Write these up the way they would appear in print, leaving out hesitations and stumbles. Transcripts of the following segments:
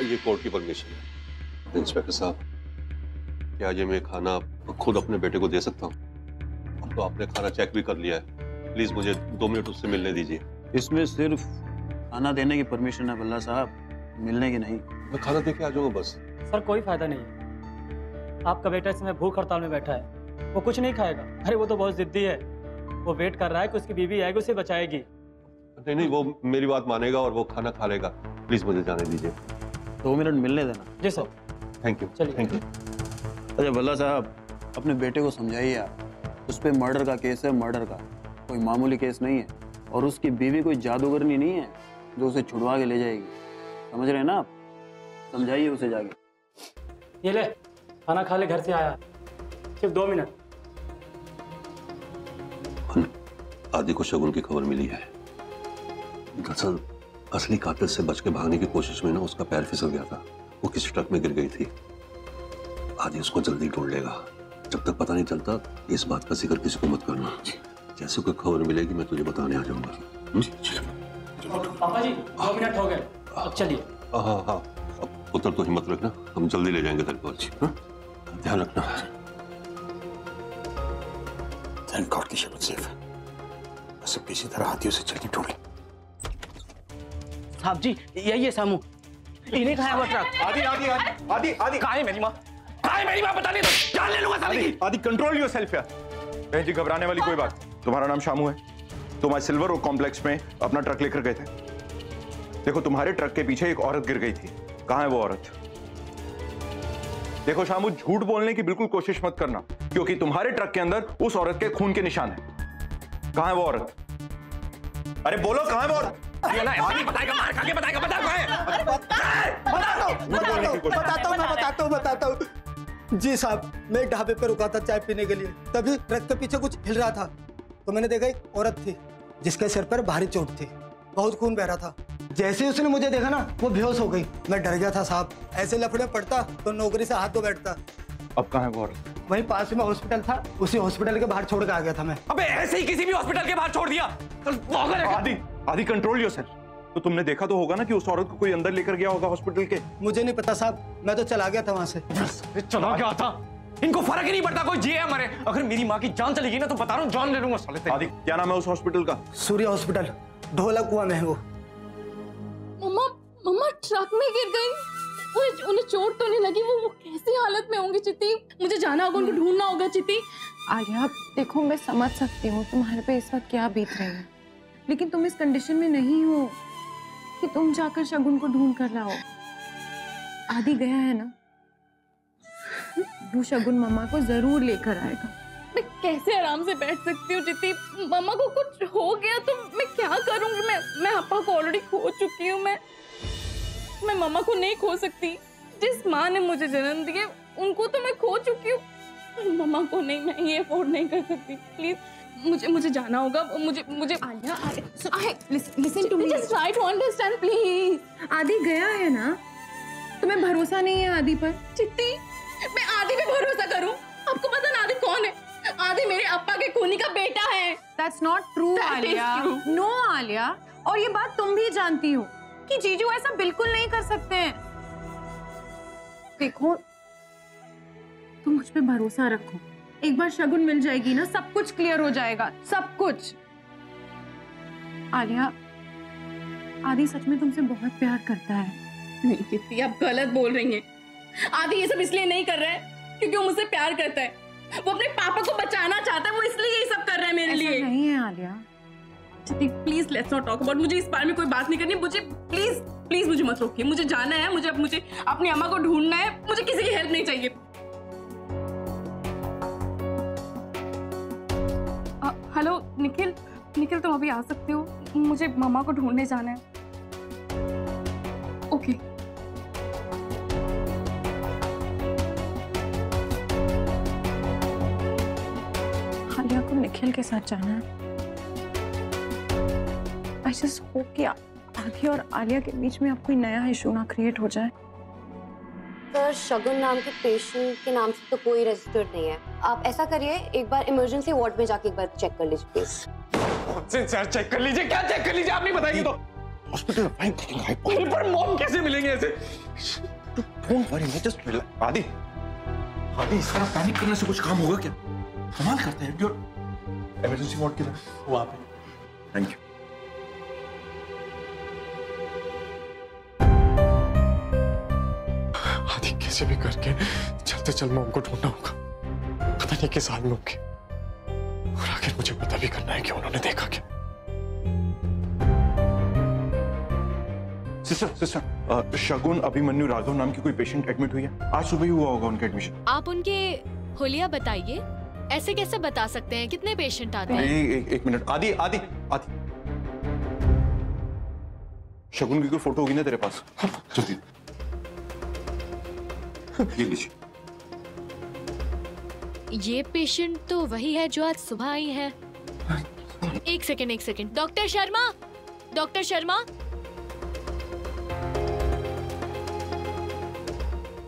ये कोर्ट की परमिशन है। इंस्पेक्टर साहब, क्या ये मैं खाना खुद अपने बेटे को दे सकता हूँ? अब तो आपने खाना चेक भी कर लिया है, प्लीज मुझे 2 मिनट उससे मिलने दीजिए। इसमें सिर्फ खाना देने की परमिशन है बल्ला साहब, मिलने की नहीं। मैं खाना दे के आ जाऊंगा बस। सर कोई फायदा नहीं है, आपका बेटा इस समय भूख हड़ताल में बैठा है, वो कुछ नहीं खाएगा। अरे वो तो बहुत जिद्दी है, वो वेट कर रहा है कि उसकी बीवी आएगी उसे बचाएगी। नहीं नहीं, वो मेरी बात मानेगा और वो खाना खा लेगा। प्लीज मुझे जाने दीजिए। 2 मिनट मिलने देना। जी सर। Thank you. चलिए। Thank you. अच्छा बल्ला साहब, अपने बेटे को समझाइए आप, उस पर मर्डर का केस है, मर्डर का, कोई मामूली केस नहीं है। और उसकी बीवी कोई जादूगरनी नहीं है जो उसे छुड़वा के ले जाएगी, समझ रहे हैं ना आप? समझाइए उसे जाके। ये ले खाना खा ले, घर से आया, सिर्फ 2 मिनट। आदि को शगुन की खबर मिली है। दरअसल असली कातिल से बच के भागने की कोशिश में ना उसका पैर फिसल गया था, वो किसी ट्रक में गिर गई थी। आदि उसको जल्दी ढूंढ लेगा। जब तक पता नहीं चलता इस बात का जिक्र किसी को मत करना। जैसे कोई खबर मिलेगी मैं तुझे बताने आ जाऊंगा। पापा जी 2 मिनट हो गए, अब चलिए। हाँ हाँ, अब पुत्र तो हिम्मत रखना, हम जल्दी ले जाएंगे तेरे को। ध्यान रखना। थैंक गॉड की शगुन सेफ है। बस अब किसी तरह हाथियों से जल्दी ढूंढ ले। साहब जी यही है सामू, इन्हें खाया वो ट्रक। आदि आदि आदि आदि आदि कहाँ है मेरी माँ? कहाँ है मेरी माँ? बता नहीं तो जान ले लूंगा साले की। आदि कंट्रोल योरसेल्फ यार। बहन जी घबराने वाली कोई बात। तुम्हारा नाम शामू है, तुम आज सिल्वर ओक कॉम्प्लेक्स में अपना ट्रक लेकर गए थे। देखो तुम्हारे ट्रक के पीछे एक औरत गिर गई थी, कहाँ है वो औरत? देखो शामू, झूठ बोलने की बिल्कुल कोशिश मत करना, क्योंकि तुम्हारे ट्रक के अंदर उस औरत के खून के निशान है। कहाँ है वो औरत? अरे बोलो कहाँ है वो औरत? बताएगा, मार खा के बताएगा, बताता हूँ। जी साहब, मैं एक ढाबे पर रुका था चाय पीने के लिए, तभी ट्रक के पीछे कुछ हिल रहा था, तो मैंने देखा एक औरत थी जिसके सिर पर भारी चोट थी, बहुत खून बह रहा था। जैसे ही उसने मुझे देखा ना, वो बेहोश हो गई। मैं डर गया था साहब, ऐसे लफड़े पड़ता तो नौकरी से हाथ धो बैठता। अब कहाँ है वो औरत? वहीं पास में हॉस्पिटल था, उसी हॉस्पिटल के बाहर छोड़ के आ गया था मैं। अबे ऐसे ही किसी भी हॉस्पिटल के बाहर छोड़ दिया? आदि आदि कंट्रोल योरसेल्फ। तो तुमने देखा तो होगा ना कि उस औरत को कोई अंदर लेकर गया होगा हॉस्पिटल के। मुझे नहीं पता साहब, मैं तो चला गया था वहां से। चला क्या था? इनको फर्क ही नहीं पड़ता कोई जिए या मरे। अगर मेरी माँ की जान चली गई ना तो बता रहा हूँ जान ले लूंगा साले से। आदि क्या नाम है उस हॉस्पिटल का? सूर्य हॉस्पिटल, ढोला कुआं में है वो। मम्मा मम्मा ट्रक में गिर गई, उन्हें चोट तो नहीं लगी? वो कैसी हालत में होंगे चित्ती? मुझे जाना होगा, उनको ढूंढना होगा चित्ती। आलिया देखो, मैं समझ सकती हूँ तुम्हारे पे इस वक्त क्या बीत रही है, लेकिन तुम इस कंडीशन में नहीं हो कि तुम जाकर शगुन को ढूंढ कर लाओ। आदि गया है ना, वो शगुन मम्मा को जरूर लेकर आएगा। मैं कैसे आराम से बैठ सकती हूँ चित्ती? मम्मा को कुछ हो गया तो मैं क्या करूंगी? मैं पापा को ऑलरेडी खो चुकी हूँ। मैं मम्मा को नहीं खो सकती। जिस माँ ने मुझे जन्म दिया उनको तो मैं खो चुकी हूँ, मम्मा को नहीं। मैं ये अफोर्ड नहीं कर सकती। प्लीज मुझे जाना होगा। मुझे Aliya listen to me, just try to understand please. Adi गया है ना, तुम्हें भरोसा नहीं है आदि पर? चित्ती, मैं आदि पे भरोसा करूं? आपको पता ना आदि कौन है? आदि मेरे अप्पा के खूनी का बेटा है। That's not true, Alia. No, Alia, और ये बात तुम भी जानती हो कि जीजू ऐसा बिल्कुल नहीं कर सकते हैं। देखो, तुम मुझ पे भरोसा रखो, एक बार शगुन मिल जाएगी ना, सब कुछ क्लियर हो जाएगा, सब कुछ। आलिया, आदि सच में तुमसे बहुत प्यार करता है। नहीं चित्ती, आप गलत बोल रही हैं। आदि ये सब इसलिए नहीं कर रहा है क्योंकि वो मुझसे प्यार करता है। वो अपने पापा को बचाना चाहता है, वो इसलिए ये सब कर रहा है मेरे लिए। ऐसा नहीं है आलिया। चित्ती please let's not talk about. मुझे इस बारे में कोई बात नहीं करनी। मुझे प्लीज मुझे मत रोकिए। मुझे जाना है, मुझे अपनी अम्मा को ढूंढना है। मुझे किसी की हेल्प नहीं चाहिए। हेलो निखिल, तुम अभी आ सकते हो? मुझे मम्मा को ढूंढने जाना है। ओके। आलिया को निखिल के साथ जाना है। I just hope कि आदि और आलिया के बीच में अब कोई नया इशू ना क्रिएट हो जाए। सर, शगुन नाम के पेशेंट के नाम से तो कोई रजिस्टर्ड नहीं है। आप ऐसा करिए, एक बार इमरजेंसी वार्ड में जाके एक बार चेक कर लीजिए प्लीज। सर चेक कर लीजिए। क्या चेक कर लीजिए? आप नहीं बताएंगे तो हॉस्पिटल पर मॉम कैसे मिलेंगे ऐसे? डोंट वरी, मैं जस्ट रिलैक्स। आदि इस तरह पैनिक करने से कुछ काम होगा क्या? कमाल करते हैं। इमरजेंसी वार्ड किधर? वहां पे। Thank you. आदि कैसे भी करके चलते चल मैं उनको ढूंढना होगा, पता नहीं किस हाल में होंगे, और आखिर मुझे पता भी करना है कि उन्होंने देखा क्या। सिस्टर, शगुन अभिमन्यु राघव नाम की कोई पेशेंट एडमिट हुई है? आज सुबह ही हुआ होगा उनका एडमिशन। आप उनके हुलिया बताइए, ऐसे कैसे बता सकते हैं? कितने पेशेंट आते हैं? एक मिनट। आदि शगुन की कोई फोटो होगी ना तेरे पास? जल्दी ये लीजिए। ये पेशेंट तो वही है जो आज सुबह आई है। एक सेकंड। डॉक्टर शर्मा,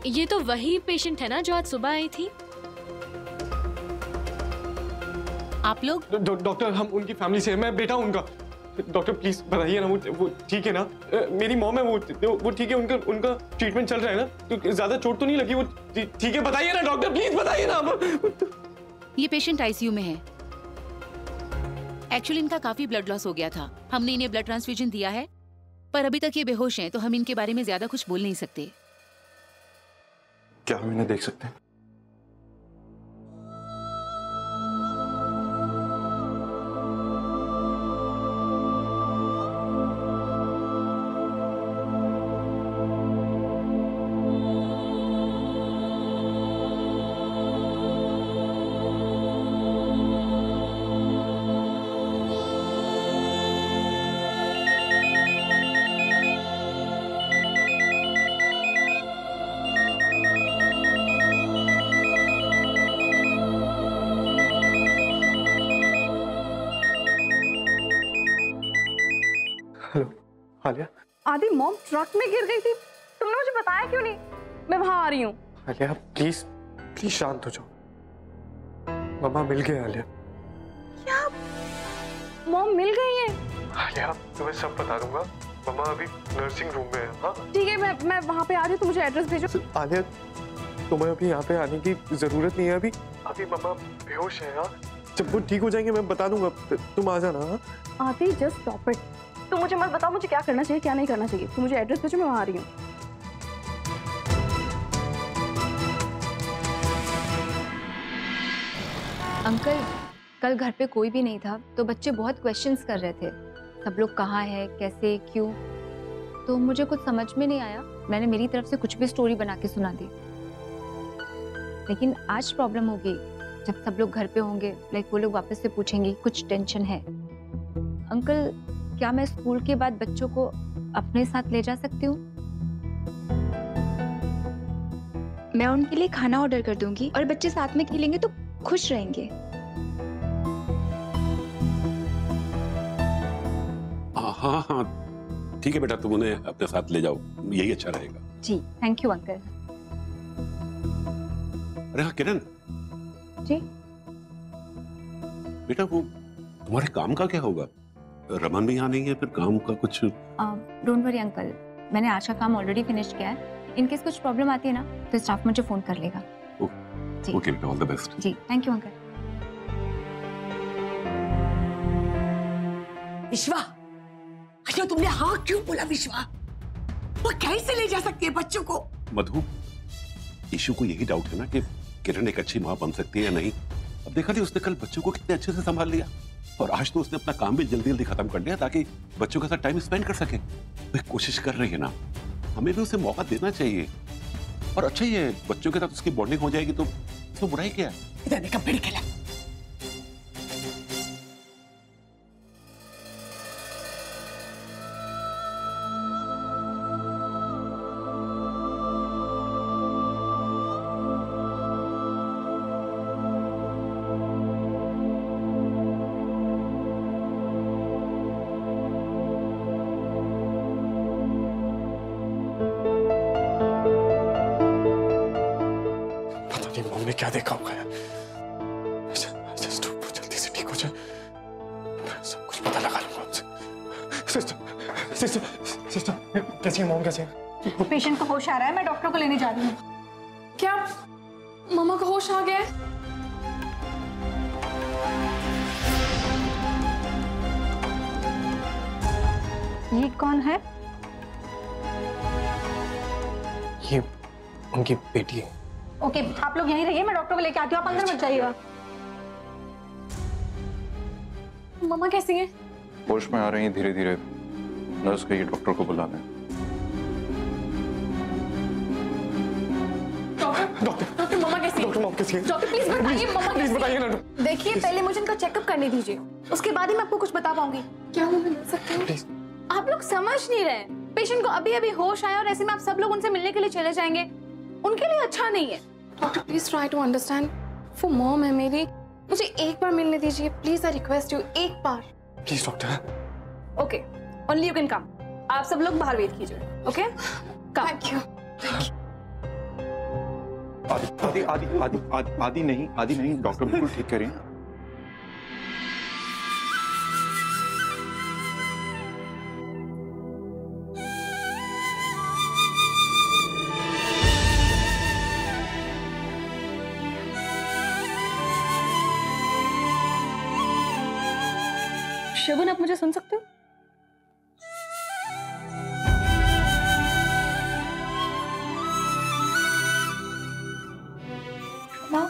ये तो वही पेशेंट है ना जो आज सुबह आई थी? आप लोग? डॉक्टर, हम उनकी फैमिली से हैं, मैं बेटा उनका। डॉक्टर प्लीज बताइए ना, वो ठीक है ना? मेरी मॉम है, वो ठीक है, उनका ट्रीटमेंट चल रहा है ना? तो ज्यादा चोट तो नहीं लगी? वो ठीक है? बताइए ना डॉक्टर, प्लीज बताइए ना। ये पेशेंट आईसीयू में है। एक्चुअली इनका काफी ब्लड लॉस हो गया था, हमने इन्हें ब्लड ट्रांसफ्यूजन दिया है, पर अभी तक ये बेहोश हैं, तो हम इनके बारे में ज्यादा कुछ बोल नहीं सकते। क्या हम इन्हें देख सकते हैं? आलिया, आदि मॉम ट्रक में गिर गई थी, तुमने मुझे बताया क्यों नहीं? मैं वहां आ रही हूँ। आलिया प्लीज शांत हो जाओ। मम्मा मिल गए आलिया। क्या मॉम मिल गई है? आलिया तुम्हें सब बता दूंगा, मम्मा अभी नर्सिंग रूम में है। हाँ ठीक है, मैं वहां पे आ रही हूँ, तुम मुझे एड्रेस भेजो। आलिया तुम्हें अभी यहाँ पे आने की जरूरत नहीं है, अभी मम्मा बेहोश है। हाँ जब वो ठीक हो जाएंगे मैं बता दूंगा, तुम आ जाना। आदि जस्ट स्टॉप इट, तुम मुझे मत बताओ मुझे क्या करना चाहिए क्या नहीं करना चाहिए, तुम मुझे एड्रेस भेजो, मैं वहां आ रही हूँ। अंकल, कल घर पे कोई भी नहीं था तो बच्चे बहुत क्वेश्चंस कर रहे थे, सब लोग कहाँ है, कैसे, क्यों, तो मुझे कुछ समझ में नहीं आया, मैंने मेरी तरफ से कुछ भी स्टोरी बना के सुना दी। लेकिन आज प्रॉब्लम होगी जब सब लोग घर पे होंगे, लाइक वो लोग वापस से पूछेंगे, कुछ टेंशन है। अंकल, क्या मैं स्कूल के बाद बच्चों को अपने साथ ले जा सकती हूँ? मैं उनके लिए खाना ऑर्डर कर दूंगी और बच्चे साथ में खेलेंगे तो खुश रहेंगे। हाँ ठीक है बेटा, तुम उन्हें अपने साथ ले जाओ, यही अच्छा रहेगा। जी थैंक यू अंकल। अरे हाँ किरण जी बेटा, वो तुम्हारे काम का क्या होगा? रमन भी यहाँ नहीं है, फिर काम का कुछ? डोंट वरी अंकल, मैंने आज का काम ऑलरेडी फिनिश किया है, इनकेस कुछ प्रॉब्लम आती है ना तो स्टाफ मुझे फोन कर लेगा। ओके बेटा, ऑल द बेस्ट। जी थैंक यू अंकल। विश्वा, अच्छा तुमने हाँ क्यों बोला? विश्वा, वो कैसे ले जा सकती है बच्चों को? मधु, ईशु को यही डाउट है ना कि किरण एक अच्छी माँ बन सकती है या नहीं। अब देखा नहीं उसने कल बच्चों को कितने अच्छे से संभाल लिया, और आज तो उसने अपना काम भी जल्दी जल्दी खत्म कर लिया ताकि बच्चों के साथ टाइम स्पेंड कर सके। वो कोशिश कर रही है ना, हमें भी उसे मौका देना चाहिए। और अच्छा ही है, बच्चों के साथ उसकी बॉन्डिंग हो जाएगी तो इसमें बुराई क्या है? इधर का बड़ी खेला। क्या देखा होगा यार? जस्ट वो जल्दी से ठीक हो जाए, मैं सब कुछ पता लगा लूंगा उनसे। सिस्टर कैसी है मॉम? कैसे है? पेशेंट को होश आ रहा है, मैं डॉक्टर को लेने जा रही हूँ। क्या मम्मा को होश आ गया है? ये कौन है? ये उनकी बेटी है। ओके, आप लोग यहीं रहिए, मैं डॉक्टर को लेके आती हूँ, आप अंदर मत जाइएगा। मम्मा कैसी है? होश में आ रही हैं धीरे धीरे। नर्स कहिए डॉक्टर को बुला लें। डॉक्टर मम्मा कैसी है? डॉक्टर प्लीज बताइए मम्मा कैसी है? देखिए, पहले मुझे इनका चेकअप करने दीजिए, उसके बाद ही मैं आपको कुछ बता पाऊंगी। क्या मैं मिल सकती हूँ? आप लोग समझ नहीं रहे, पेशेंट को अभी अभी होश आया और ऐसे में आप सब लोग उनसे मिलने के लिए चले जाएंगे, उनके लिए अच्छा नहीं है। Doctor please try to understand, वो मॉम है मेरी, मुझे एक बार मिलने दीजिए प्लीज, आई रिक्वेस्ट यू, एक बार please doctor. Okay, only you can come. आप सब लोग बाहर वेट कीजिए। Okay, thank you. आदि नहीं, डॉक्टर बिल्कुल ठीक करें। शगुन, आप मुझे सुन सकते हो? माँ,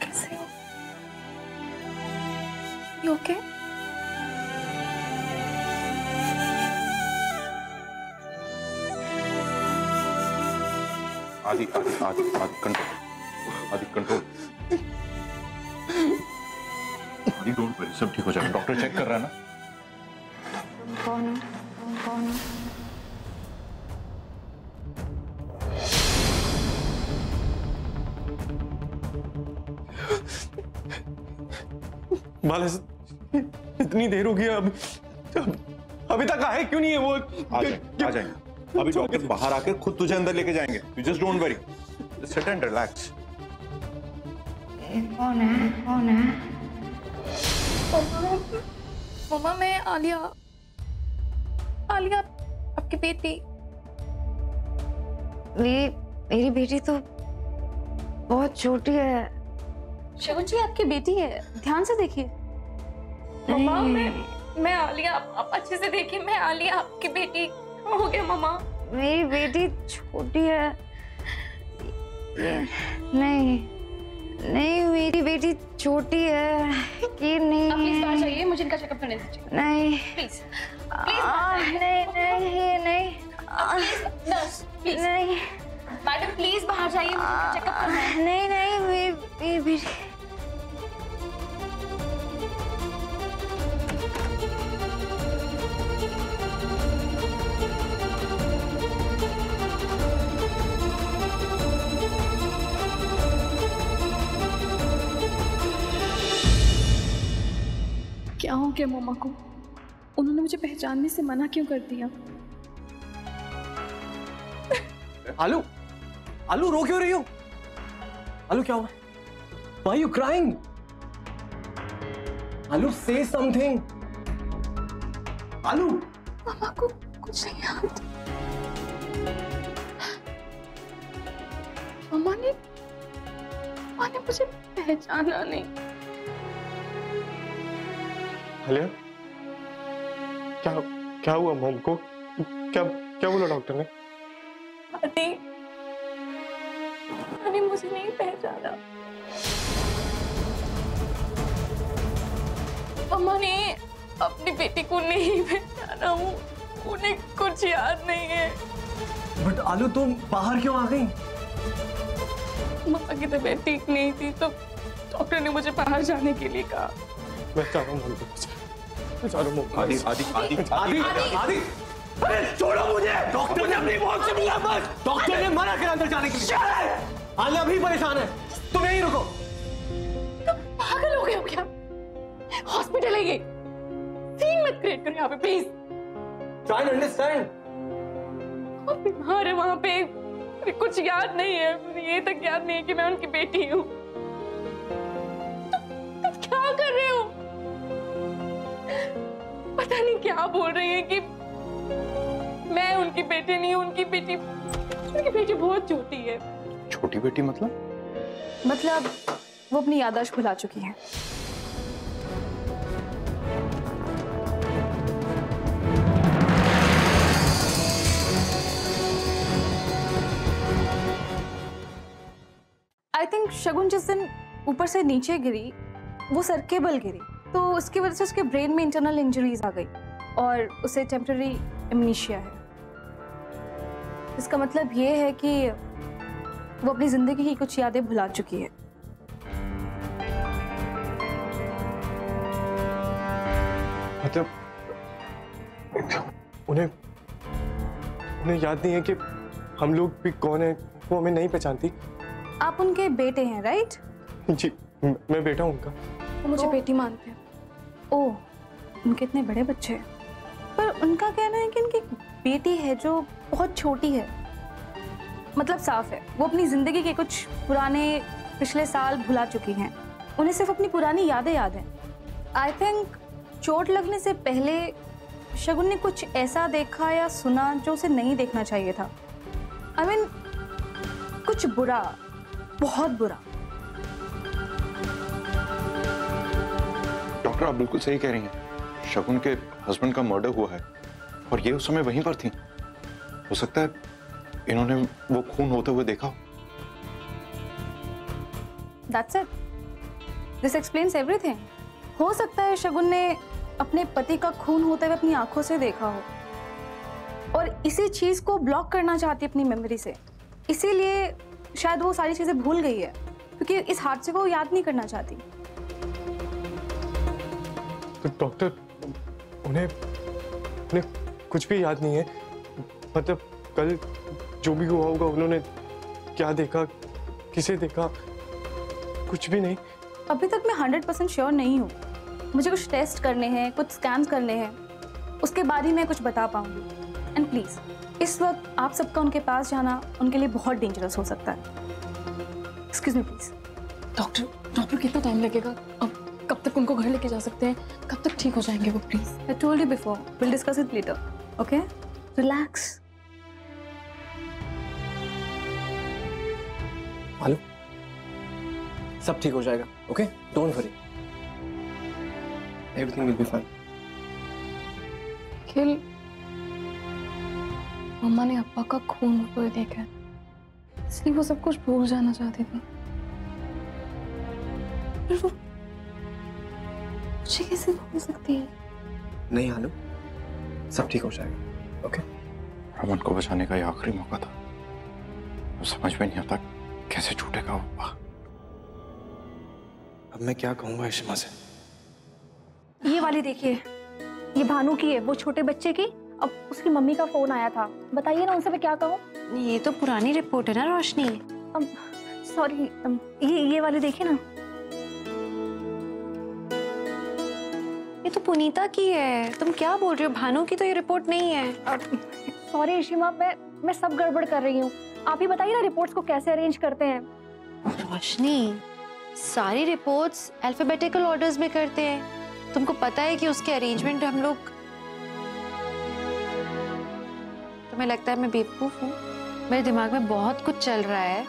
कैसे हो? You okay? आदि कंट्रोल। आदि डोंट वरी, सब ठीक हो जाएगा। डॉक्टर चेक कर रहा है ना? कौन? बालाजी, इतनी देर हो गई, अभी तक आए क्यों नहीं है वो? आ जाएंगे। अभी डॉक्टर बाहर आकर खुद तुझे अंदर लेके जाएंगे। You just don't worry, sit and relax. कौन है? मम्मा मैं आलिया आपकी बेटी। मेरी बेटी तो बहुत छोटी है। शगुन जी, आपकी बेटी है, ध्यान से देखिए। मम्मा मैं आलिया, आप अच्छे से देखिए, मैं आलिया आपकी बेटी। हो गया मम्मा? मेरी बेटी छोटी है। नहीं, मेरी बेटी छोटी है कि नहीं? आप प्लीज बाहर जाइए, मुझे इनका चेकअप करने दीजिए। नहीं प्लीज नहीं मैडम, प्लीज बाहर जाइए, मुझे चेकअप करना है। नहीं मेरी बेटी। क्या हो गया मम्मा को? उन्होंने मुझे पहचानने से मना क्यों कर दिया? आलू रो क्यों रही हो? आलू क्या हुआ? Why are you crying? आलू say something. आलू, मम्मा को कुछ नहीं याद। मम्मा ने मुझे पहचाना नहीं। आलिया, क्या हुआ मॉम को? क्या बोला डॉक्टर ने? आदि मुझे नहीं पहचाना। मम्मा ने अपनी बेटी को नहीं पहचाना, उन्हें कुछ याद नहीं है। बट आलू, तुम बाहर क्यों आ गई? मम्मा की तबीयत ठीक नहीं थी तो डॉक्टर ने मुझे बाहर जाने के लिए कहा। मैं चाह रहा हूँ आदि, अरे छोड़ो मुझे। डॉक्टर ने अपनी मौत से मिला बस। डॉक्टर ने मना किया अंदर जाने के लिए। आलिया भी परेशान है, तुम यहीं रुको। तुम पागल हो गए हो क्या? हॉस्पिटल है ये, सीन मत क्रिएट करो यहाँ पे प्लीज। Try to understand. बीमार है वहां पे, कुछ याद नहीं है, ये तक याद नहीं है कि मैं उनकी बेटी हूँ। तुम क्या कर रहे हो? पता नहीं क्या बोल रही है कि मैं उनकी बेटी नहीं हूँ, उनकी बेटी बहुत छोटी है। छोटी बेटी मतलब? मतलब वो अपनी याददाश्त भुला चुकी है। आई थिंक शगुन जिस दिन ऊपर से नीचे गिरी, वो सर के बल गिरी, तो उसकी वजह से उसके ब्रेन में इंटरनल इंजरीज आ गई और उसे टेम्पररी एमनीशिया है। इसका मतलब ये है कि वो अपनी जिंदगी की कुछ यादें भुला चुकी है। मतलब उन्हें याद नहीं है कि हम लोग भी कौन है, वो हमें नहीं पहचानती। आप उनके बेटे हैं, राइट? जी, मैं बेटा हूं उनका। वो मुझे बेटी मानते हैं। ओह, उनके इतने बड़े बच्चे हैं। पर उनका कहना है कि उनकी बेटी है जो बहुत छोटी है। मतलब साफ है वो अपनी जिंदगी के कुछ पुराने पिछले साल भुला चुकी हैं। उन्हें सिर्फ अपनी पुरानी यादें याद हैं। आई थिंक चोट लगने से पहले शगुन ने कुछ ऐसा देखा या सुना जो उसे नहीं देखना चाहिए था। आई मीन कुछ बुरा, बहुत बुरा। डॉक्टर आप बिल्कुल सही कह रही हैं। शगुन के हस्बैंड का मर्डर हुआ है और ये उस समय वहीं पर थी। हो सकता है इन्होंने वो खून होते हुए देखा। That's it. This explains everything. हो सकता है शगुन ने अपने पति का खून होते हुए अपनी आंखों से देखा हो और इसी चीज को ब्लॉक करना चाहती है अपनी मेमोरी से। इसीलिए शायद वो सारी चीजें भूल गई है क्योंकि इस हादसे को वो याद नहीं करना चाहती। तो डॉक्टर उन्हें कुछ भी याद नहीं है। मतलब कल जो भी हुआ होगा, उन्होंने क्या देखा, किसे देखा, कुछ भी नहीं। अभी तक मैं 100% श्योर नहीं हूँ। मुझे कुछ टेस्ट करने हैं, कुछ स्कैन्स करने हैं, उसके बाद ही मैं कुछ बता पाऊंगी। एंड प्लीज इस वक्त आप सबका उनके पास जाना उनके लिए बहुत डेंजरस हो सकता है। Excuse me please. डॉक्टर कितना टाइम लगेगा? अब कब तक उनको घर लेके जा सकते हैं? कब तक ठीक हो जाएंगे वो? Please. I told you before, we'll discuss it later. Okay, relax. मालूम सब ठीक हो जाएगा। Okay, don't worry, everything will be fine. Akhil, मम्मा ने अब्बा का खून होते हुए देखा है, इसलिए वो सब कुछ भूल जाना चाहती थी। पर वो मुझे कैसे भूल सकती है? नहीं आलू, सब ठीक हो जाएगा। ओके, रमन को बचाने का ये आखिरी मौका था। वो समझ में नहीं आता कैसे छूटेगा वो। अब मैं क्या कहूंगा इश्मा से? ये वाली देखिए, ये भानु की है, वो छोटे बच्चे की। अब उसकी मम्मी का फोन आया था, बताइए ना उनसे मैं क्या कहूँ। ये तो पुरानी रिपोर्ट है ना रोशनी। सॉरी, ये वाली देखिए ना। ये तो पुनीता की है, तुम क्या बोल रहे हो? भानु की तो ये रिपोर्ट नहीं है। सॉरी इशिमा, मैं सब गड़बड़ कर रही हूँ। आप ही बताइए ना रिपोर्ट्स को कैसे अरेंज करते हैं। रोशनी, सारी रिपोर्ट्स अल्फाबेटिकल ऑर्डर्स में करते हैं। तुमको पता है कि उसके अरेंजमेंट हम लोग। तुम्हें लगता है मैं बेवकूफ हूँ? मेरे दिमाग में बहुत कुछ चल रहा है,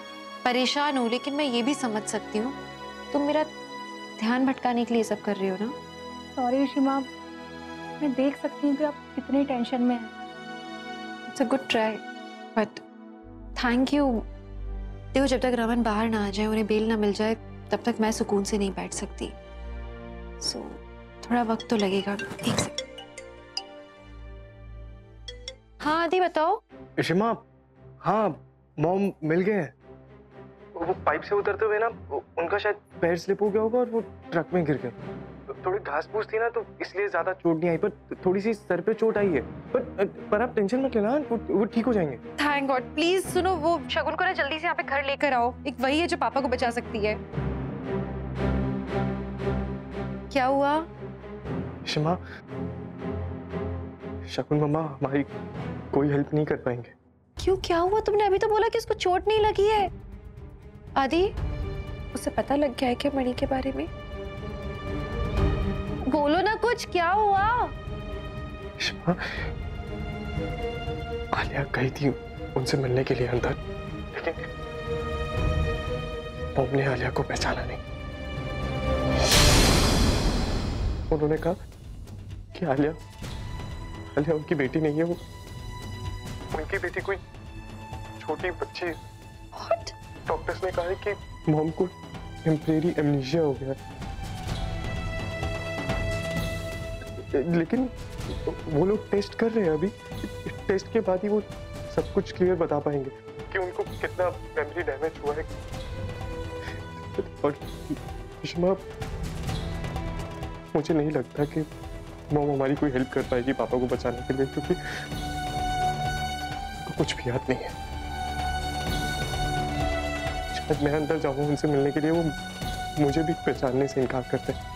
परेशान हूँ, लेकिन मैं ये भी समझ सकती हूँ तुम मेरा ध्यान भटकाने के लिए सब कर रही हो ना। सॉरी इशिमा, मैं देख सकती हूँ कि आप कितने टेंशन में हैं। It's a good try, but thank you. देखो, जब तक रमन बाहर ना आ जाए, उन्हें बेल ना मिल जाए, तब तक मैं सुकून से नहीं बैठ सकती। सो थोड़ा वक्त तो लगेगा। एक सेकंड। हाँ आदि बताओ। इशिमा, हाँ मॉम मिल गए हैं। वो पाइप से उतरते हुए ना उनका शायद पैर स्लिप हो गया होगा और वो ट्रक में गिर गए। थोड़ी घास फूस थी ना, तो इसलिए ज्यादा चोट नहीं आई, पर थोड़ी सी सर पे चोट आई है। पर आप टेंशन मत लेना, वो ठीक हो जाएंगे। Thank God. प्लीज सुनो, वो शगुन को ना जल्दी से यहाँ पे घर लेकर आओ। एक वही है जो पापा को बचा सकती है। क्या हुआ? शिमा, शगुन मम्मा हमारी कोई हेल्प नहीं कर पाएंगे। क्यों, क्या हुआ? तुमने अभी तो बोला कि उसको चोट नहीं लगी है। आदि, उसे पता लग गया है क्या मणि के बारे में? बोलो ना कुछ, क्या हुआ? विश्वा, आलिया गई थी उनसे मिलने के लिए अंदर, लेकिन मॉम ने आलिया को पहचाना नहीं। उन्होंने कहा कि आलिया उनकी बेटी नहीं है, वो उनकी बेटी कोई छोटी बच्ची है। डॉक्टर्स ने कहा है कि मॉम को टेम्परेरी एमनीशिया हो गया, लेकिन वो लोग टेस्ट कर रहे हैं अभी। टेस्ट के बाद ही वो सब कुछ क्लियर बता पाएंगे कि उनको कितना मेमोरी डैमेज हुआ है। और विश्वा, मुझे नहीं लगता कि मॉम हमारी कोई हेल्प कर पाएगी पापा को बचाने के लिए, क्योंकि उनको कुछ भी याद नहीं है। शायद मैं अंदर जाऊँ उनसे मिलने के लिए, वो मुझे भी पहचानने से इनकार करते हैं।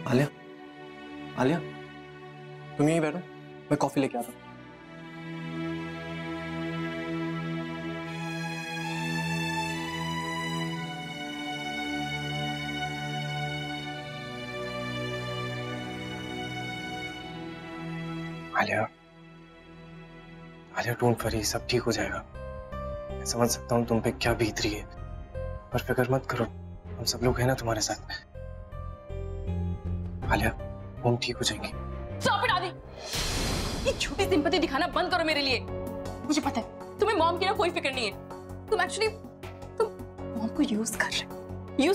आलिया, आलिया, तुम यहीं बैठो, मैं कॉफी लेके आता हूँ। आलिया, आलिया डोंट वरी, सब ठीक हो जाएगा। मैं समझ सकता हूँ तुम पे क्या बीत रही है, पर फिक्र मत करो, हम सब लोग हैं ना तुम्हारे साथ में। आलिया, हम ठीक हो जाएंगे। स्टॉप इट आदि, ये झूठी सिंपैथी दिखाना बंद करो मेरे लिए। मुझे पता है तुम्हें मॉम की ना कोई फिक्र नहीं है। तुम मॉम को यूज कर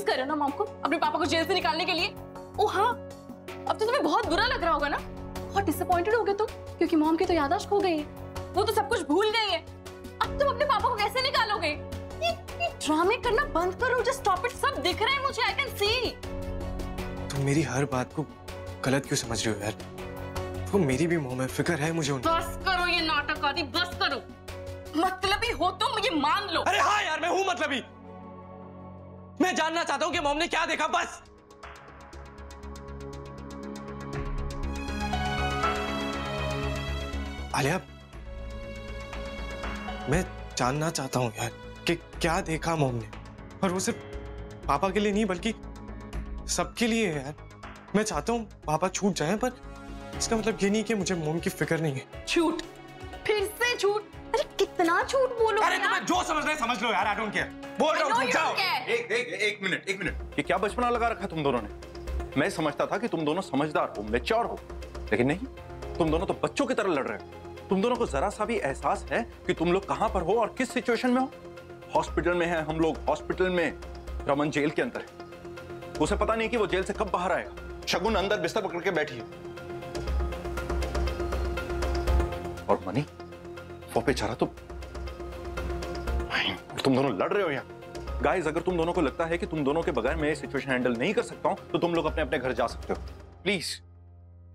रहे हो ना, मॉम को अपने पापा को जेल से निकालने के लिए। ओ हाँ, अब तो तुम्हें बहुत बुरा लग रहा होगा ना, बहुत डिसअपॉइंटेड हो गए तुम, क्योंकि मॉम की तो याददाश्त खो गई है, वो तो सब कुछ भूल गई है। अब तुम अपने पापा को कैसे निकालोगे? ये ड्रामे करना बंद करो, जस्ट स्टॉप इट। सब दिख रहा है मुझे, आई कैन सी। तुम मेरी हर बात को गलत क्यों समझ रही हो यार? वो मेरी भी मॉम है, फिक्र है मुझे उनकी। बस करो ये नाटक आदि, बस करो। मतलबी हो तुम, ये मान लो। अरे हाँ यार, मैं हूं मतलबी। मैं जानना चाहता हूं कि मॉम ने क्या देखा, बस। आलिया, मैं जानना चाहता हूं यार कि क्या देखा मॉम ने, और वो सिर्फ पापा के लिए नहीं बल्कि सबके लिए है यार। मैं चाहता हूँ पापा छूट जाएं, पर इसका मतलब ये नहीं कि मुझे मॉम की फिक्र नहीं है। झूठ, फिर से झूठ। अरे कितना झूठ बोलो। अरे तुम्हें जो समझना है समझ लो यार, आई डोंट केयर। बोल रहा हूँ, जाओ। एक मिनट। ये क्या बचपना लगा रखा तुम दोनों ने? मैं समझता था कि तुम दोनों समझदार हो, मैच्योर हो, लेकिन नहीं, तुम दोनों तो बच्चों की तरह लड़ रहे हो। तुम दोनों को जरा सा भी एहसास है कि तुम लोग कहां पर हो और किस सिचुएशन में हो? हॉस्पिटल में है हम लोग, हॉस्पिटल में। रमन जेल के अंदर है, उसे पता नहीं कि वो जेल से कब बाहर आएगा। शगुन अंदर बिस्तर पकड़ के बैठी है, और मनी वो बेचारा तो। तुम दोनों लड़ रहे हो यहाँ। गाइस, अगर तुम दोनों को लगता है कि तुम दोनों के बगैर मैं ये सिचुएशन हैंडल नहीं कर सकता हूं, तो तुम लोग अपने अपने घर जा सकते हो, प्लीज।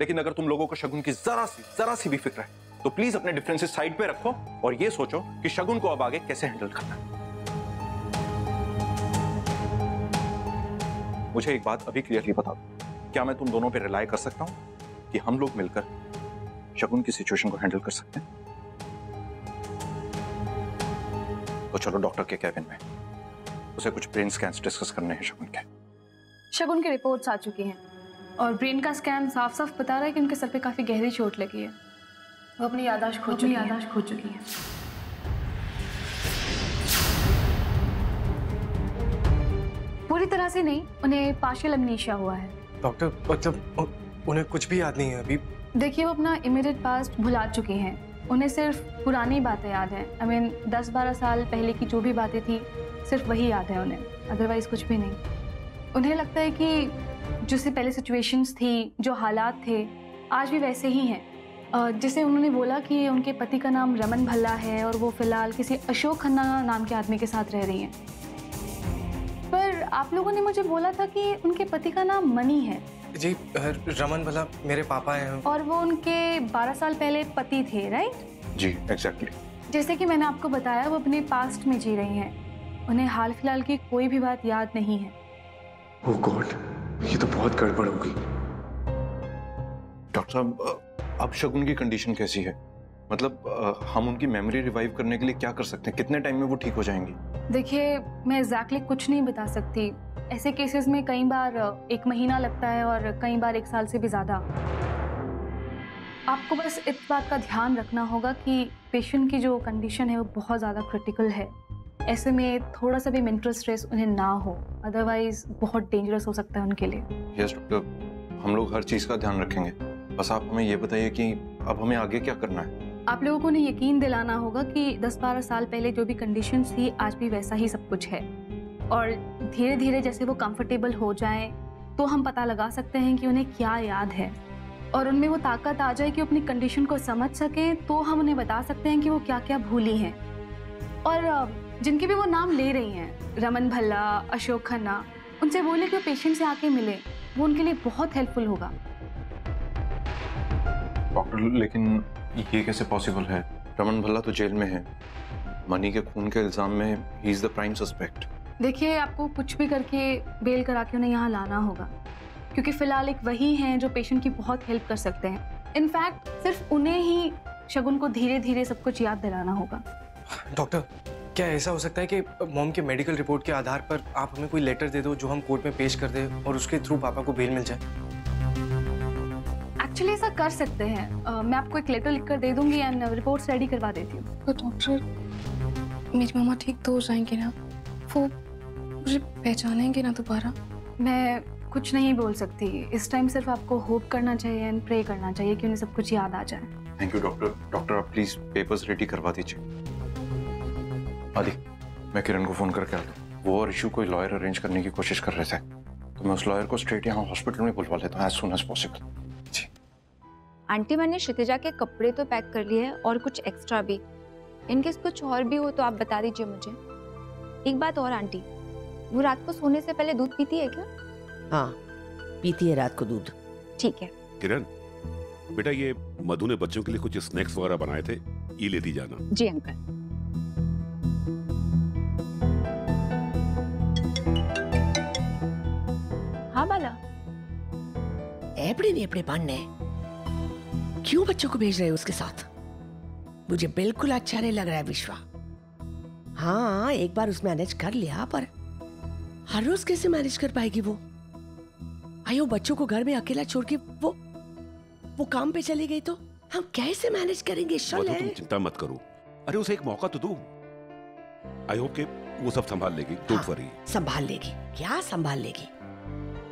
लेकिन अगर तुम लोगों को शगुन की जरा सी भी फिक्र है, तो प्लीज अपने डिफरेंसेस साइड पे रखो और ये सोचो कि शगुन को अब आगे कैसे हैंडल करना है। मुझे एक बात अभी क्लियरली बता दो, क्या मैं तुम दोनों पे रिलाय कर सकता हूं कि हम लोग मिलकर शगुन की सिचुएशन को हैंडल कर सकते हैं? तो चलो डॉक्टर के कैबिन में, उसे कुछ ब्रेन स्कैन्स डिस्कस करने हैं शगुन के। शगुन की रिपोर्ट्स आ चुकी हैं और ब्रेन का स्कैन साफ साफ बता रहा है कि उनके सर पे काफी गहरी चोट लगी है। वो अपनी याददाश्त खो चुकी है। पूरी तरह से नहीं, उन्हें पार्शियल अमनीशिया हुआ है। डॉक्टर, मतलब उन्हें कुछ भी याद नहीं है अभी? देखिए, वो अपना इमीडिएट पास्ट भुला चुकी हैं। उन्हें सिर्फ पुरानी बातें याद हैं। आई मीन 10-12 साल पहले की जो भी बातें थी, सिर्फ वही याद है उन्हें, अदरवाइज कुछ भी नहीं। उन्हें लगता है कि जिससे पहले सिचुएशंस थी, जो हालात थे, आज भी वैसे ही हैं। जैसे उन्होंने बोला कि उनके पति का नाम रमन भल्ला है और वो फिलहाल किसी अशोक खन्ना नाम के आदमी के साथ रह रही हैं। पर आप लोगों ने मुझे बोला था कि उनके पति का नाम मनी है। जी, रमन भल्ला मेरे पापा हैं। और वो उनके 12 साल पहले पति थे, राइट? जी, एग्जैक्टली। जैसे कि मैंने आपको बताया, वो अपने पास्ट में जी रही हैं। उन्हें हाल फिलहाल की कोई भी बात याद नहीं है। ओह गॉड, ये तो बहुत गड़बड़ हो गई। डॉक्टर साहब, अब शगुन की कंडीशन कैसी है? मतलब हम उनकी मेमोरी रिवाइव करने के लिए क्या कर सकते हैं? कितने टाइम में वो ठीक हो जाएंगी? देखिए, मैं एग्जैक्टली कुछ नहीं बता सकती। ऐसे केसेस में कई बार 1 महीना लगता है और कई बार 1 साल से भी ज़्यादा। आपको बस इस बात का ध्यान रखना होगा कि पेशेंट की जो कंडीशन है वो बहुत ज़्यादा क्रिटिकल है। ऐसे में थोड़ा सा भी मेंटल स्ट्रेस उन्हें ना हो, अदरवाइज बहुत डेंजरस हो सकता है उनके लिए। यस डॉक्टर, हम लोग हर चीज़ का ध्यान रखेंगे। बस आप हमें ये बताइए कि अब हमें आगे क्या करना है? आप लोगों को उन्हें यकीन दिलाना होगा कि 10-12 साल पहले जो भी कंडीशंस थी आज भी वैसा ही सब कुछ है, और धीरे धीरे जैसे वो कंफर्टेबल हो जाएं तो हम पता लगा सकते हैं कि उन्हें क्या याद है, और उनमें वो ताकत आ जाए कि अपनी कंडीशन को समझ सकें, तो हम उन्हें बता सकते हैं कि वो क्या क्या भूली हैं। और जिनके भी वो नाम ले रही हैं, रमन भल्ला, अशोक खन्ना, उनसे बोले कि वो पेशेंट से आके मिले, वो उनके लिए बहुत हेल्पफुल होगा। डॉक्टर, लेकिन ये कैसे पॉसिबल है? रमन भल्ला तो जेल में है, मनी के खून के इल्जाम में he is the prime suspect. देखिए, आपको कुछ भी करके बेल करा के उन्हें यहाँ लाना होगा, क्योंकि फिलहाल एक वही हैं जो पेशेंट की बहुत हेल्प कर सकते हैं। इनफैक्ट सिर्फ उन्हें ही शगुन को धीरे धीरे सब कुछ याद दिलाना होगा। डॉक्टर, क्या ऐसा हो सकता है कि मॉम के मेडिकल रिपोर्ट के आधार पर आप हमें कोई लेटर दे दो जो हम कोर्ट में पेश कर दें और उसके थ्रू पापा को बेल मिल जाए? एक्चुअली ऐसा कर सकते हैं। मैं आपको एक लेटर लिखकर दे दूंगी एंड रिपोर्ट्स रेडी करवा देती हूँ। तो डॉक्टर, मेरी मामा ठीक तो हो जाएंगे ना? वो मुझे पहचानेंगे ना दोबारा? मैं कुछ नहीं बोल सकती इस टाइम। सिर्फ आपको होप करना चाहिए एंड प्रे करना चाहिए कि उन्हें सब कुछ याद आ जाए। Thank you doctor. डॉक्टर, आप प्लीज पेपर्स रेडी करवा दीजिए। आदि, मैं किरण को फोन करके आता हूँ। वो और इशू कोई लॉयर अरेंज करने की कोशिश कर रहे थे, तो मैं उस लॉयर को स्ट्रेट यहाँ हॉस्पिटल में बुलवा लेता हूँ एज सून एज पॉसिबल। जी आंटी, मैंने क्षितिजा के कपड़े तो पैक कर लिए हैं और कुछ एक्स्ट्रा भी। इनकेस कुछ और भी हो तो आप बता दीजिए मुझे। एक बात और आंटी, वो रात को सोने से पहले दूध पीती है क्या? हाँ, पीती है रात को दूध। ठीक है। किरण बेटा, ये मधु ने बच्चों के लिए कुछ स्नैक्स वगैरह बनाए थे, ये लेती जाना। जी अंकल। हाँ बाला, एपड़ी नहीं अपने पढ़ने, क्यों बच्चों को भेज रहे हो उसके साथ? मुझे बिल्कुल अच्छा नहीं लग रहा है विश्वा। हाँ, एक बार उसमें मैनेज कर लिया, पर हर रोज कैसे मैनेज कर पाएगी वो? आयो, बच्चों को घर में अकेला छोड़ के वो काम पे चली गई तो हम कैसे मैनेज करेंगे? तुम चिंता मत करो, अरे उसे एक मौका तो दो। आई होप कि वो सब संभाल लेगी। Don't worry. संभाल लेगी? क्या संभाल लेगी?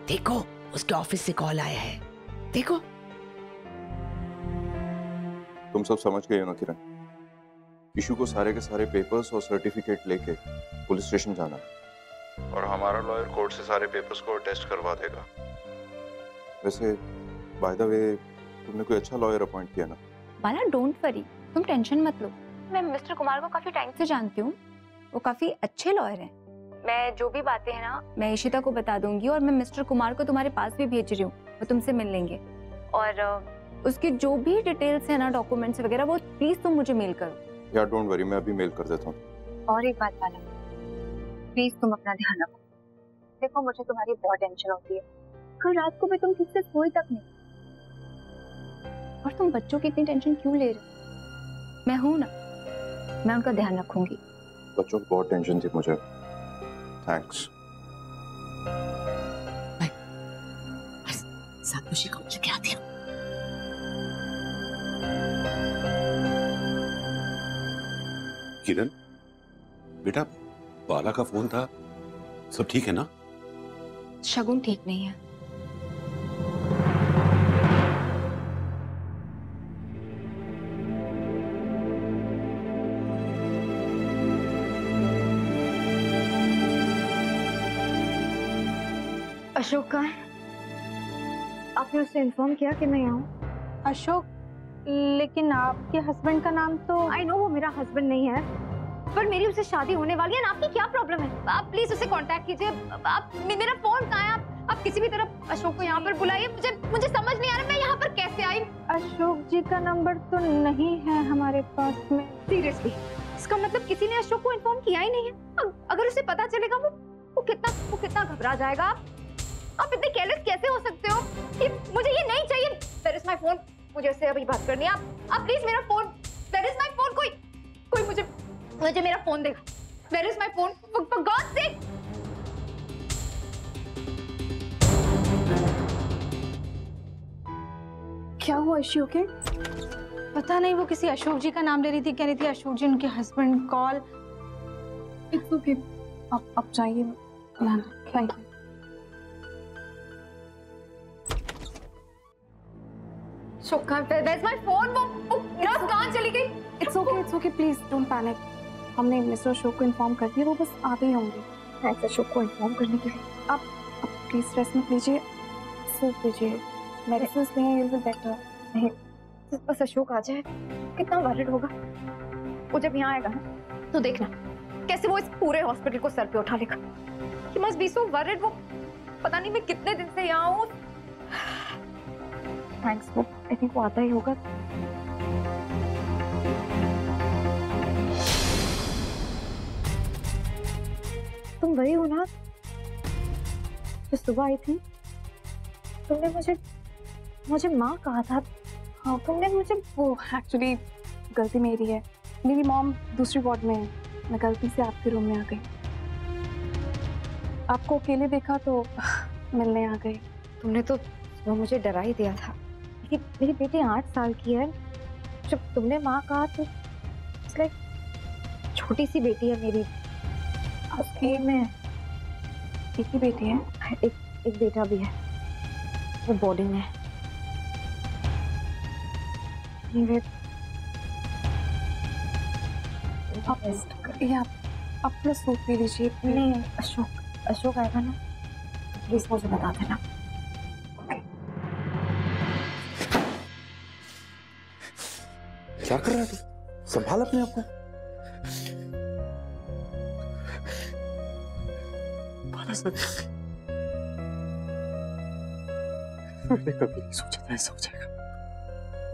देखो, उसके ऑफिस से कॉल आया है, देखो। तुम सब समझ गए हो ना किरण? इशू को सारे के सारे पेपर्स और सर्टिफिकेट लेके पुलिस स्टेशन जाना है, और हमारा लॉयर कोर्ट से सारे पेपर्स को टेस्ट करवा देगा। वैसे बाय द वे, तुमने कोई अच्छा लॉयर अपॉइंट किया ना? बाला, डोंट वरी, तुम टेंशन मत लो। मैं मिस्टर कुमार को काफी टाइम से जानती हूँ, वो काफी अच्छे लॉयर हैं। मैं जो भी बातें हैं ना, मैं इशिता को बता दूंगी, और मैं मिस्टर कुमार को तुम्हारे पास भी भेज रही हूँ, वो तुमसे मिल लेंगे। और उसकी जो भी डिटेल्स है ना, डॉक्यूमेंट्स वगैरह, वो प्लीज तुम मुझे मेल करो। यार डोंट वरी, मैं अभी मेल कर देता हूँ। और एक बात बाला, प्लीज तुम अपना ध्यान रखो। देखो, मुझे तुम्हारी बहुत टेंशन होती है। कल रात को भी तुम ठीक से सोई तक नहीं, और तुम बच्चों की इतनी टेंशन क्यों ले रहे हो? मैं हूं ना, मैं उनका ध्यान रखूंगी। बच्चों की बहुत टेंशन थी मुझे। थैंक्स। सातोशी को मुझे क्या दिया? किरण बेटा, बाला का फोन था, सब ठीक है ना? शगुन ठीक नहीं है। अशोक कहाँ है? आपने उससे इन्फॉर्म किया कि मैं आऊँ? अशोक, लेकिन आपके हस्बैंड का नाम तो... आई नो वो मेरा हस्बैंड नहीं है, पर मेरी उससे शादी होने वाली है ना। आपकी क्या प्रॉब्लम है? आप प्लीज उसे कांटेक्ट कीजिए। आप, मेरा फोन कहाँ है? आप किसी भी तरह अशोक को यहाँ पर बुलाइए। मुझे समझ नहीं आ रहा मैं यहाँ पर कैसे आई। अशोक जी का नंबर तो नहीं है हमारे पास में। सीरियसली? इसका मतलब किसी ने अशोक को इन्फॉर्म किया ही नहीं है। अगर उसे पता चलेगा वो कितना घबरा जाएगा। आप इतने केयरलेस कैसे हो सकते हो? मुझे ये नहीं चाहिए। Where is my phone? मुझे उससे अभी बात करनी है। आप प्लीज मेरा phone Where is my phone? कोई मुझे मेरा फोन देगा। Where is my phone? For God's sake! क्या हुआ? इश्यू के? पता नहीं, वो किसी अशोक जी का नाम ले रही थी, कह रही थी अशोक जी उनके हस्बैंड। कॉल। इट्स ओके, आप जाइए, thank you. Where's my phone? वो नर्स कहाँ चली गई? It's okay, please don't panic. हमने मिस्टर अशोक को इन्फॉर्म कर दिया, वो बस आ गए होंगे। थैंक्स अशोक को इन्फॉर्म करने के लिए। आप प्लीज रेस्ट मत लीजिए, सूप लीजिए, मेडिसिन लें, यू विल बेटर। नहीं, बस अशोक आ जाए, कितना वरिड होगा। वो जब यहाँ आएगा ना, तो देखना कैसे वो इस पूरे हॉस्पिटल को सर पे उठा लेगा। He must be so worried। वो पता नहीं मैं कितने दिन से यहाँ हूँ। थैंक्स, वो आई थिंक वो आता ही होगा। तुम वही हो ना जो सुबह आई थी? तुमने मुझे माँ कहा था। हाँ, तुमने मुझे वो एक्चुअली गलती मेरी है। मेरी मॉम दूसरी वार्ड में है, मैं गलती से आपके रूम में आ गई। आपको अकेले देखा तो मिलने आ गई। तुमने तो वो मुझे डरा ही दिया था। मेरी बेटी 8 साल की है। जब तुमने माँ कहा तो लाइक छोटी सी बेटी है मेरी। आपकी में एक ही बेटी है? एक बेटा भी है, वो बोर्डिंग में है। आप प्लस सूप पी लीजिए। नहीं, अशोक आएगा ना, प्लीज मुझे बता देना। क्या कर रहा है तू? संभाल अपने आप को। मैंने कभी नहीं सोचा था ऐसा हो जाएगा।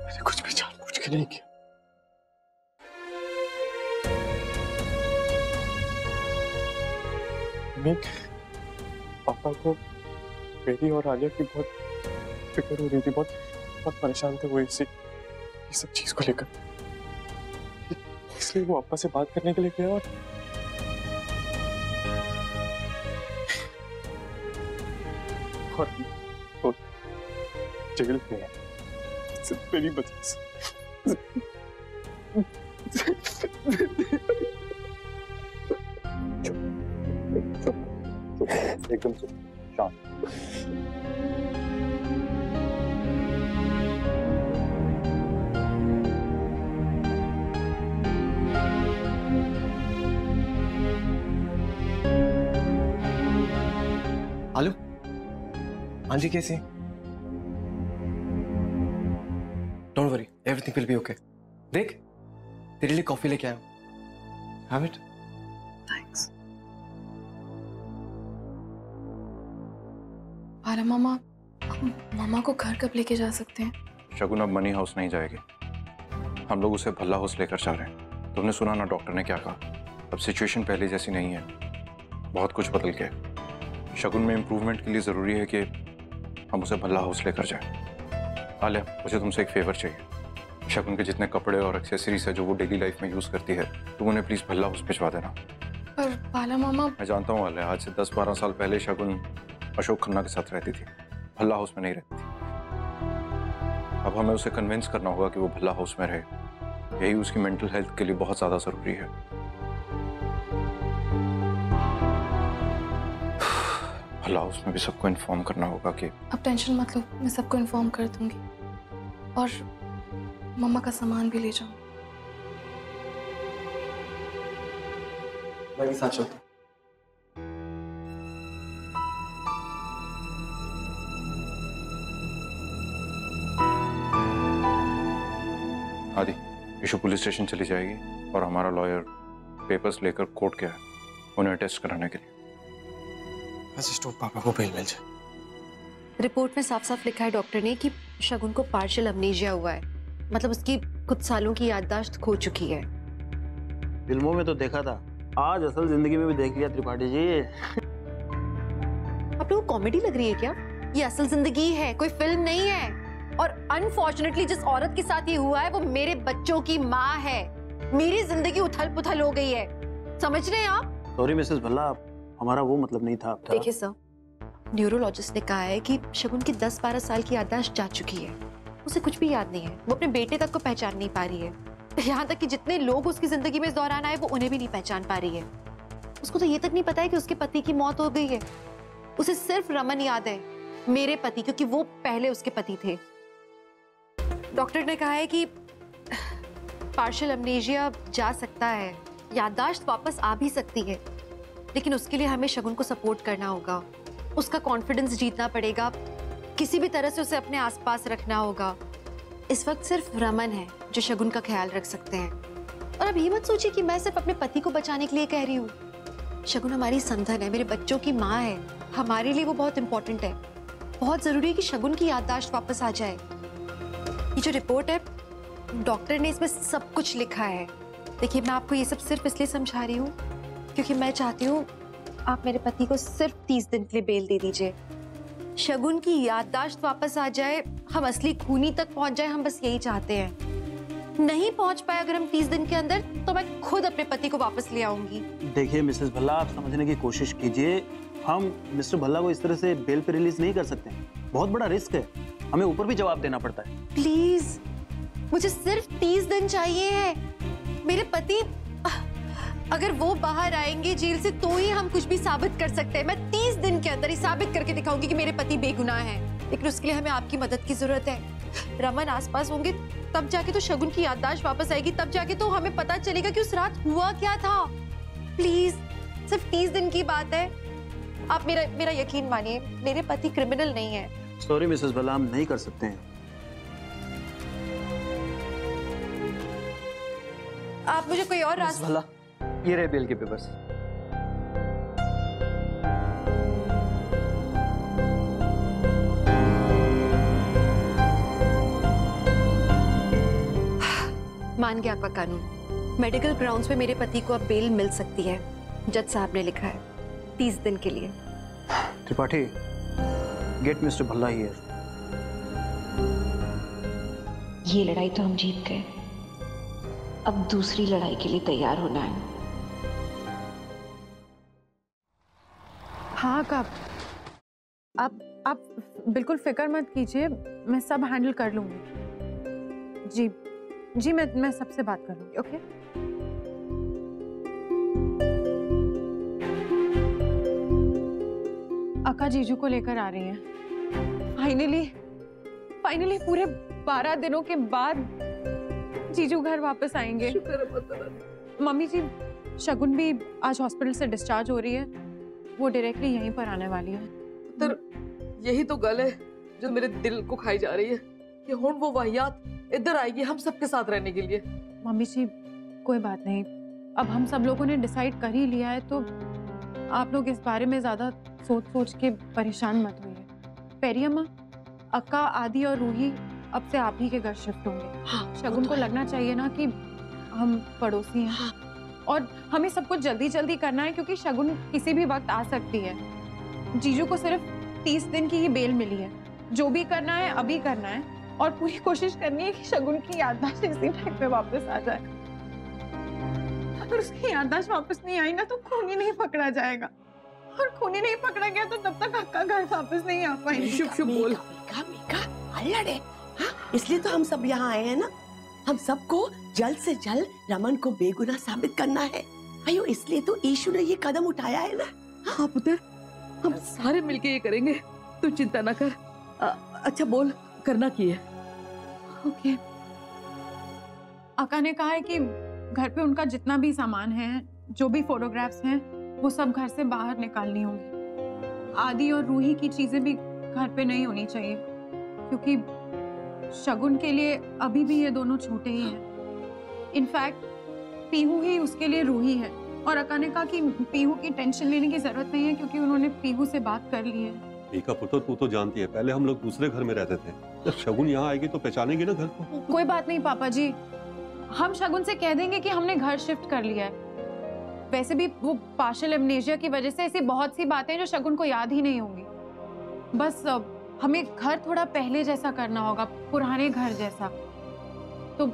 मैंने कुछ भी जानबूझ के नहीं किया। पापा को मेरी और आलिया की बहुत फिक्र हो रही थी, बहुत परेशान थे वो इस सब चीज को लेकर। इसलिए वो पापा से बात करने के लिए गया और जेल में है सिर्फ मेरी वजह से। एकदम चुप, शांत। आलू, हाँ जी, कैसे? Don't worry, everything will B okay. देख, तेरे लिए कॉफी लेके आया हूँ। Have it. थैंक्स। आरा मामा, मामा को घर कब लेके जा सकते हैं? शगुन अब मनी हाउस नहीं जाएगी, हम लोग उसे भल्ला हाउस लेकर जा रहे हैं। तुमने सुना ना डॉक्टर ने क्या कहा? अब सिचुएशन पहले जैसी नहीं है, बहुत कुछ बदल गया। शगुन में इम्प्रूवमेंट के लिए ज़रूरी है कि हम उसे भल्ला हाउस लेकर जाएं। आलिया, मुझे तुमसे एक फेवर चाहिए। शगुन के जितने कपड़े और एक्सेसरीज है जो वो डेली लाइफ में यूज़ करती है, तुम उन्हें प्लीज़ भल्ला हाउस भिजवा देना। पर बाला मामा, मैं जानता हूँ आलिया, आज से 10-12 साल पहले शगुन अशोक खन्ना के साथ रहती थी, भल्ला हाउस में नहीं रहती थी। अब हमें उसे कन्विंस करना होगा कि वो भल्ला हाउस में रहे। यही उसकी मेंटल हेल्थ के लिए बहुत ज़्यादा ज़रूरी है। भल्ला हाउस में भी सबको इन्फॉर्म करना होगा कि अब टेंशन मत लो, मैं सबको इन्फॉर्म कर दूंगी और मम्मा का सामान भी ले जाऊं। मैं भी साथ चलता हूं। आदि, इशू पुलिस स्टेशन चली जाएगी और हमारा लॉयर पेपर्स लेकर कोर्ट गया है उन्हें टेस्ट कराने के लिए। पापा को बेल मिल जाए। रिपोर्ट में साफ साफ लिखा है डॉक्टर ने कि शगुन को पार्शियल अमनीजिया हुआ है, मतलब उसकी कुछ सालों की याददाश्त खो चुकी है। फिल्मों में तो देखा था, आज असल जिंदगी में भी देख लिया त्रिपाठी जी। आप लोगों को कॉमेडी लग रही है क्या? ये असल जिंदगी है, कोई फिल्म नहीं है। और अनफॉर्चुनेटली जिस औरत के साथ ये हुआ है वो मेरे बच्चों की माँ है। मेरी जिंदगी उथल पुथल हो गई है, समझ रहे हैं आप? सॉरी मिसेस भल्ला, हमारा वो मतलब नहीं था। देखिए सर, न्यूरोलॉजिस्ट ने कहा है कि शगुन की 10-12 साल की याददाश्त जा चुकी है, उसे कुछ भी याद नहीं है, वो अपने बेटे तक को पहचान नहीं पा रही है। यहाँ तक कि जितने लोग उसकी जिंदगी में इस दौरान आए वो उन्हें भी नहीं पहचान पा रही है। उसको तो ये तक नहीं पता है कि उसके पति की मौत हो गई है। उसे सिर्फ रमन याद है, मेरे पति, क्योंकि वो पहले उसके पति थे। डॉक्टर ने कहा है कि पार्शियल अमनेशिया जा सकता है, याददाश्त वापस आ भी सकती है, लेकिन उसके लिए हमें शगुन को सपोर्ट करना होगा, उसका कॉन्फिडेंस जीतना पड़ेगा, किसी भी तरह से उसे अपने आसपास रखना होगा। इस वक्त सिर्फ रमन है जो शगुन का ख्याल रख सकते हैं। और अब ये मत सोचिए कि मैं सिर्फ अपने पति को बचाने के लिए कह रही हूँ। शगुन हमारी समधन है, मेरे बच्चों की माँ है, हमारे लिए वो बहुत इंपॉर्टेंट है। बहुत जरूरी है कि शगुन की याददाश्त वापस आ जाए। ये जो रिपोर्ट है, डॉक्टर ने इसमें सब कुछ लिखा है। देखिए, मैं आपको ये सब सिर्फ इसलिए समझा रही हूँ क्योंकि मैं चाहती हूँ आप मेरे पति को सिर्फ 30 दिन के लिए बेल दे दीजिए। शगुन की याददाश्त वापस आ जाए, हम असली खूनी तक पहुंच जाए, हम बस यही चाहते हैं। नहीं पहुंच पाए अगर हम 30 दिन के अंदर, तो मैं खुद अपने पति को वापस ले आऊंगी। देखिए मिसेस भल्ला, आप समझने की कोशिश कीजिए, हम मिस्टर भल्ला को इस तरह से बेल पे रिलीज नहीं कर सकते, बहुत बड़ा रिस्क है, हमें ऊपर भी जवाब देना पड़ता है। प्लीज, मुझे सिर्फ 30 दिन चाहिए है। मेरे पति, अगर वो बाहर आएंगे जेल से तो ही हम कुछ भी साबित कर सकते हैं। मैं 30 दिन के अंदर ही साबित करके दिखाऊंगी कि मेरे पति बेगुनाह हैं, लेकिन उसके लिए हमें आपकी मदद की जरूरत है। रमन आसपास होंगे तब जाके तो शगुन की याददाश्त वापस आएगी, तब जाके तो हमें पता चलेगा कि उस रात हुआ क्या था। प्लीज, सिर्फ 30 दिन की बात है, आप मेरा यकीन मानिए, मेरे पति क्रिमिनल नहीं है। सॉरी मिसेस भल्ला, हम नहीं कर सकते हैं। आप मुझे कोई और रास्ता। भल्ला, ये रहे बेल के पेपर्स। मान गया आपका कानून। मेडिकल ग्राउंड्स पे मेरे पति को अब बेल मिल सकती है, जज साहब ने लिखा है, 30 दिन के लिए। Tripathi, get mister Bhalla here. ये लड़ाई तो हम जीत गए, अब दूसरी लड़ाई के लिए तैयार होना है। हाँ कब, आप बिल्कुल फिक्र मत कीजिए, मैं सब हैंडल कर लूंगी। जी मैं सबसे बात कर लूंगी। ओके, अक्का जीजू को लेकर आ रही हैं। फाइनली पूरे 12 दिनों के बाद जीजू घर वापस आएंगे। मम्मी जी, शगुन भी आज हॉस्पिटल से डिस्चार्ज हो रही है, वो डायरेक्टली यहीं पर आने वाली है। तो यही तो गल है जो मेरे दिल को खाई जा रही है कि हुण वो वाहियात इधर आएगी हम सबके साथ रहने के लिए। मम्मी जी, कोई बात नहीं, अब हम सब लोगों ने डिसाइड कर ही लिया है, तो आप लोग इस बारे में ज्यादा सोच के परेशान मत होइए। पेरियम्मा, अक्का, आदि और रूही अब से आप ही के घर शिफ्ट होंगे। हाँ, शगुन को लगना चाहिए ना कि हम पड़ोसी हैं। हाँ। और हमें सब कुछ जल्दी करना है क्योंकि शगुन किसी भी वक्त आ सकती है। जीजू को सिर्फ 30 दिन की ही बेल मिली है, जो भी करना है अभी करना है, और पूरी कोशिश करनी है कि शगुन की याददाश्त इसी टाइम पे वापस आ जाए। अगर उसकी याददाश्त वापस नहीं आई ना तो खूनी नहीं पकड़ा जाएगा, और खूनी नहीं पकड़ा गया तो तब तक अक्का घर वापस नहीं आ पाएगी। शुभ बोल। लड़े, हाँ, इसलिए तो हम सब यहाँ आए हैं ना। हम सबको जल्द से जल्द रमन को बेगुनाह साबित करना है। अयो, इसलिए तो ईशु ने ये कदम उठाया है ना। हाँ पुत्र, हम सारे मिलके ये करेंगे, तू चिंता ना कर। अच्छा बोल, करना की है? ओके, अक्का ने कहा है कि घर पे उनका जितना भी सामान है, जो भी फोटोग्राफ्स हैं, वो सब घर से बाहर निकालनी होंगी। आदि और रूही की चीजें भी घर पे नहीं होनी चाहिए, क्योंकि शगुन के लिए अभी भी ये दोनों छोटे ही हैं। इनफैक्ट पीहू ही उसके लिए रूही है, और अक्का ने कहा कि पीहू की टेंशन लेने की जरूरत नहीं है क्योंकि उन्होंने पीहू से बात कर ली है। एका पुत्र, तू तो जानती है, पहले हम लोग दूसरे घर में रहते थे, जब शगुन यहाँ आएगी तो पहचानेगी ना घर को। कोई बात नहीं पापा जी, हम शगुन से कह देंगे कि हमने घर शिफ्ट कर लिया है। वैसे भी वो पार्शियल एमनेशिया की वजह से ऐसी बहुत सी बातें जो शगुन को याद ही नहीं होंगी। बस हमें घर थोड़ा पहले जैसा करना होगा, पुराने घर जैसा। तो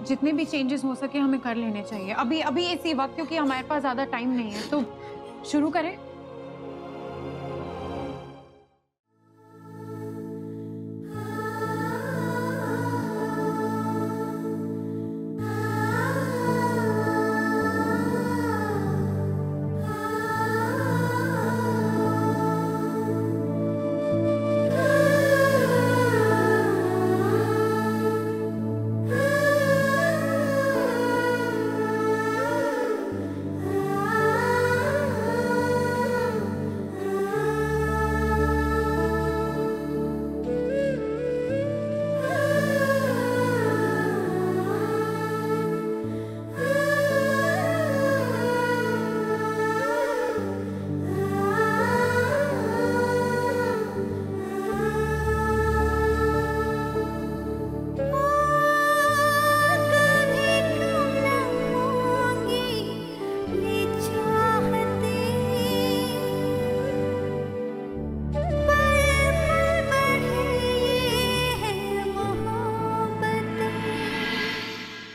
जितने भी चेंजेस हो सके हमें कर लेने चाहिए अभी अभी इसी वक्त, क्योंकि हमारे पास ज्यादा टाइम नहीं है। तो शुरू करें।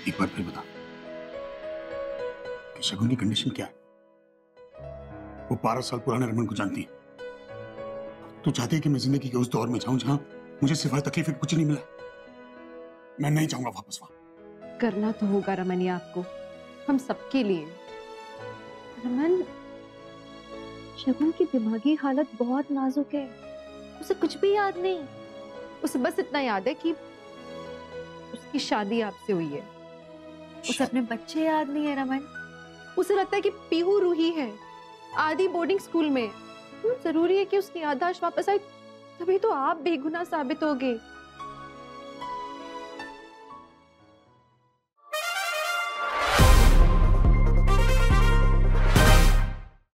एक बार फिर बता कि शगुन की कंडीशन क्या है? वो 12 साल पुराने रमन को जानती है। तू चाहती है कि मैं जिंदगी के उस दौर में जाऊं जहां मुझे सिवाय तकलीफ कुछ नहीं मिला। मैं नहीं चाहूंगा वापस वहां। करना तो होगा रमन, ये आपको, हम सबके लिए। रमन, शगुन की दिमागी हालत बहुत नाजुक है, उसे कुछ भी याद नहीं। उसे बस इतना याद है कि उसकी शादी आपसे हुई है। उसे अपने बच्चे याद नहीं है रमन। उसे लगता है कि पीहू रूही है आदि बोर्डिंग स्कूल में। जरूरी है कि उसकी याददाश्त वापस आए, तभी तो आप बेगुनाह साबित होगे।